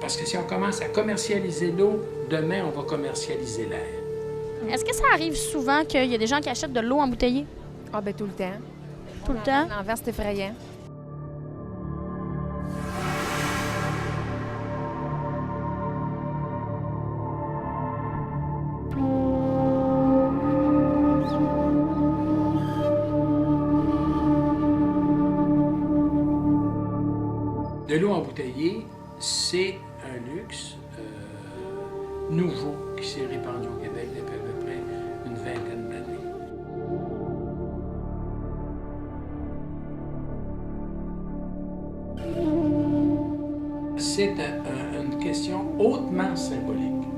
Parce que si on commence à commercialiser l'eau, demain, on va commercialiser l'air. Est-ce que ça arrive souvent qu'il y a des gens qui achètent de l'eau embouteillée? Ah, ben tout le temps. Tout le temps? L'envers, c'est effrayant. De l'eau embouteillée, c'est un luxe nouveau qui s'est répandu au Québec depuis à peu près une vingtaine d'années. C'est une question hautement symbolique.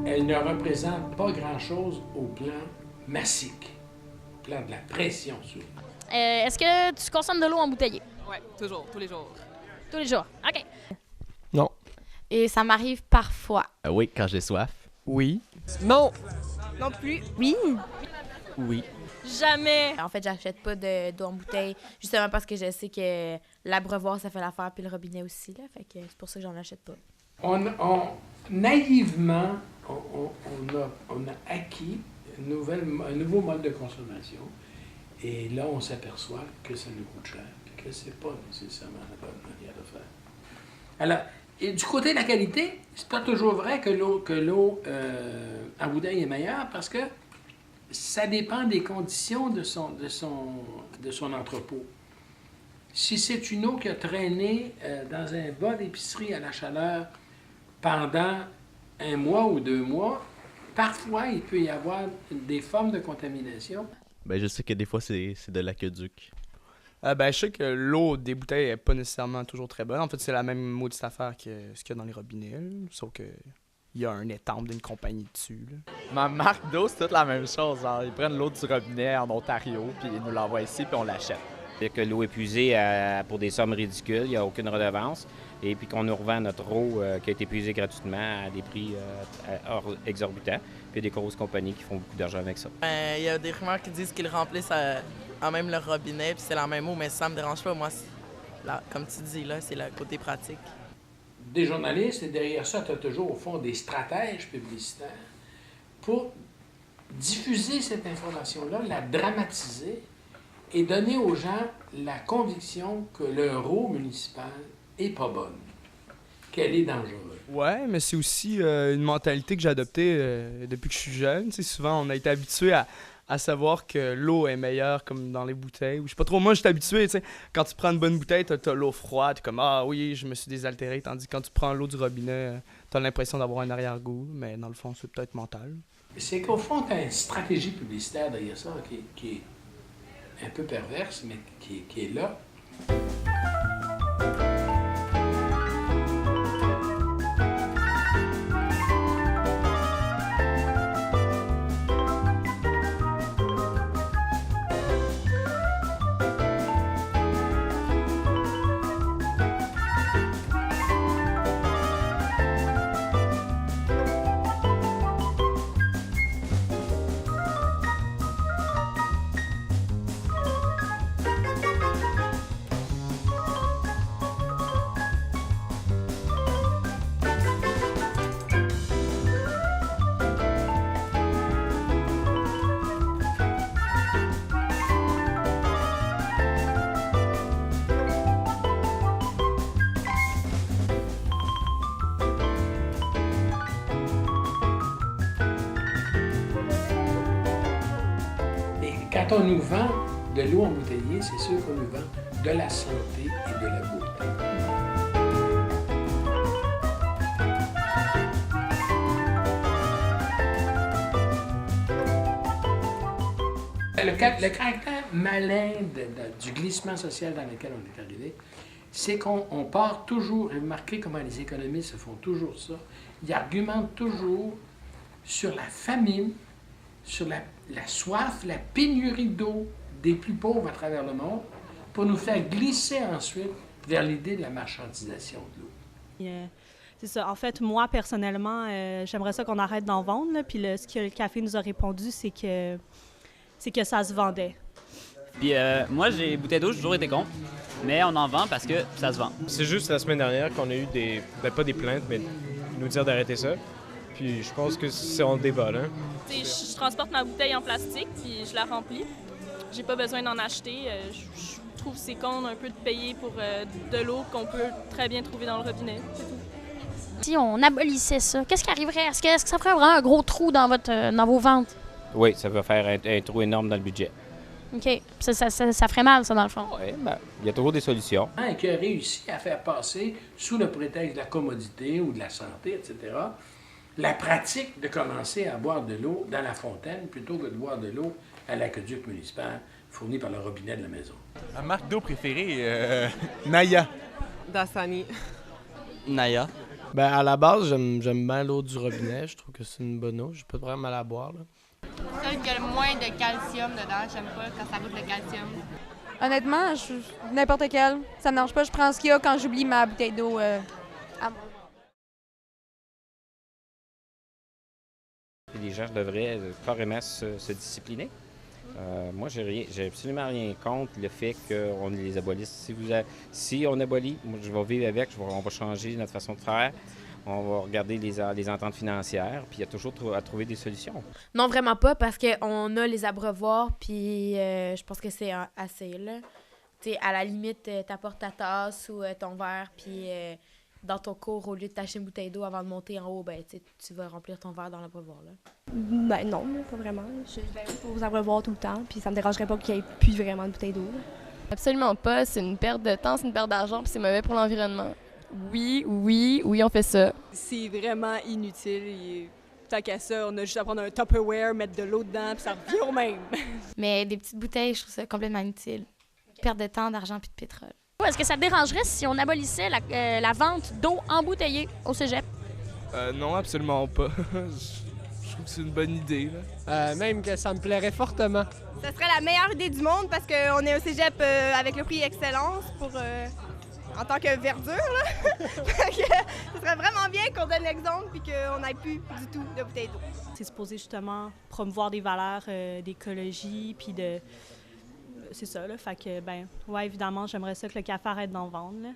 Elle ne représente pas grand-chose au plan massique, au plan de la pression sur. Est-ce que tu consommes de l'eau embouteillée? Oui, toujours, tous les jours. Tous les jours. OK. Non. Et ça m'arrive parfois. Oui, quand j'ai soif. Oui. Non! Non plus. Oui. Oui. Jamais. En fait, j'achète pas d'eau en bouteille, justement parce que je sais que l'abreuvoir, ça fait l'affaire, puis le robinet aussi, là. Fait que c'est pour ça que j'en achète pas. Naïvement, on a acquis un nouveau mode de consommation. Et là, on s'aperçoit que ça nous coûte cher et que c'est pas nécessairement la bonne manière de faire. Alors, et du côté de la qualité, c'est pas toujours vrai que l'eau en bouteille est meilleure parce que ça dépend des conditions de son entrepôt. Si c'est une eau qui a traîné dans un bas d'épicerie à la chaleur pendant 1 mois ou 2 mois, parfois il peut y avoir des formes de contamination. Ben, je sais que des fois, c'est de l'aqueduc. Ben, je sais que l'eau des bouteilles n'est pas nécessairement toujours très bonne. En fait, c'est la même maudite affaire que ce qu'il y a dans les robinets, là. Sauf que il y a un étampe d'une compagnie dessus, là. Ma marque d'eau, c'est toute la même chose. Alors, ils prennent l'eau du robinet en Ontario, puis ils nous l'envoient ici, puis on l'achète. C'est que l'eau est puisée pour des sommes ridicules, il n'y a aucune redevance, et puis qu'on nous revend notre eau qui a été puisée gratuitement à des prix exorbitants, puis il y a des grosses compagnies qui font beaucoup d'argent avec ça. Il y a des rumeurs qui disent qu'ils remplissent en même le robinet, puis c'est la même eau, mais ça me dérange pas. Moi, là, comme tu dis, là, c'est le côté pratique. Des journalistes, et derrière ça, tu as toujours, au fond, des stratèges publicitaires pour diffuser cette information-là, la dramatiser et donner aux gens la conviction que leur eau municipale est pas bonne, qu'elle est dangereuse. Ouais, mais c'est aussi une mentalité que j'ai adoptée depuis que je suis jeune. Tu sais, souvent, on a été habitué à savoir que l'eau est meilleure comme dans les bouteilles. Ou je sais pas trop, moi, je suis habitué, tu sais, quand tu prends une bonne bouteille, t'as l'eau froide, t'es comme « Ah oui, je me suis désaltéré », tandis que quand tu prends l'eau du robinet, t'as l'impression d'avoir un arrière-goût, mais dans le fond, c'est peut-être mental. C'est qu'au fond, tu as une stratégie publicitaire derrière ça qui est un peu perverse, mais qui est là. Quand on nous vend de l'eau embouteillée, c'est sûr qu'on nous vend de la santé et de la beauté. Le caractère malin du glissement social dans lequel on est arrivé, c'est qu'on part toujours, et vous remarquez comment les économistes se font toujours ça, ils argumentent toujours sur la famine, sur la soif, la pénurie d'eau des plus pauvres à travers le monde, pour nous faire glisser ensuite vers l'idée de la marchandisation de l'eau. C'est ça. En fait, moi, personnellement, j'aimerais ça qu'on arrête d'en vendre. Là, puis ce que le café nous a répondu, c'est que ça se vendait. Puis moi, les bouteilles d'eau, j'ai toujours été contre, mais on en vend parce que ça se vend. C'est juste la semaine dernière qu'on a eu pas des plaintes, mais nous dire d'arrêter ça. Puis je pense que c'est en débat, là. Je transporte ma bouteille en plastique, puis je la remplis. J'ai pas besoin d'en acheter. Je trouve que c'est con un peu de payer pour de l'eau qu'on peut très bien trouver dans le robinet. C'est tout. Si on abolissait ça, qu'est-ce qui arriverait? Est-ce que ça ferait vraiment un gros trou dans vos ventes? Oui, ça va faire un trou énorme dans le budget. OK. Ça ferait mal, ça, dans le fond. Oui, bien, il y a toujours des solutions. Qui a réussi à faire passer, sous le prétexte de la commodité ou de la santé, etc., la pratique de commencer à boire de l'eau dans la fontaine plutôt que de boire de l'eau à l'aqueduc municipal fourni par le robinet de la maison. Ma marque d'eau préférée, Naya. Dasani. Naya. Ben, à la base, j'aime bien l'eau du robinet. Je trouve que c'est une bonne eau. J'ai pas de problème à la boire, là. Celle qui a le moins de calcium dedans, j'aime pas quand ça goûte le calcium. Honnêtement, n'importe quelle. Ça me dérange pas. Je prends ce qu'il y a quand j'oublie ma bouteille d'eau à moi. Les gens devraient carrément se discipliner. Moi, j'ai absolument rien contre le fait qu'on les abolisse. Si on abolit, moi, je vais vivre avec, on va changer notre façon de faire. On va regarder les ententes financières, puis il y a toujours à trouver des solutions. Non, vraiment pas, parce qu'on a les abreuvoirs, puis je pense que c'est assez, là. Tu sais, à la limite, t'apportes ta tasse ou ton verre, puis dans ton cours, au lieu de t'acheter une bouteille d'eau avant de monter en haut, ben tu vas remplir ton verre dans l'abreuvoir, là. Ben non, pas vraiment. Je vais aux abreuvoirs tout le temps, puis ça me dérangerait pas qu'il n'y ait plus vraiment de bouteille d'eau. Absolument pas. C'est une perte de temps, c'est une perte d'argent, puis c'est mauvais pour l'environnement. Oui, on fait ça. C'est vraiment inutile. Tant qu'à ça, on a juste à prendre un Tupperware, mettre de l'eau dedans, puis ça revient au même. Mais des petites bouteilles, je trouve ça complètement inutile. Perte de temps, d'argent puis de pétrole. Est-ce que ça te dérangerait si on abolissait la vente d'eau embouteillée au cégep? Non, absolument pas. Je trouve que c'est une bonne idée, là. Même que ça me plairait fortement. Ça serait la meilleure idée du monde parce qu'on est au cégep avec le prix Excellence pour... en tant que verdure, là. Ce serait vraiment bien qu'on donne l'exemple puis qu'on n'ait plus du tout de bouteilles d'eau. C'est supposé justement promouvoir des valeurs d'écologie puis de... c'est ça, là. Fait que, ben, ouais, évidemment, j'aimerais ça que le café arrête d'en vendre, là.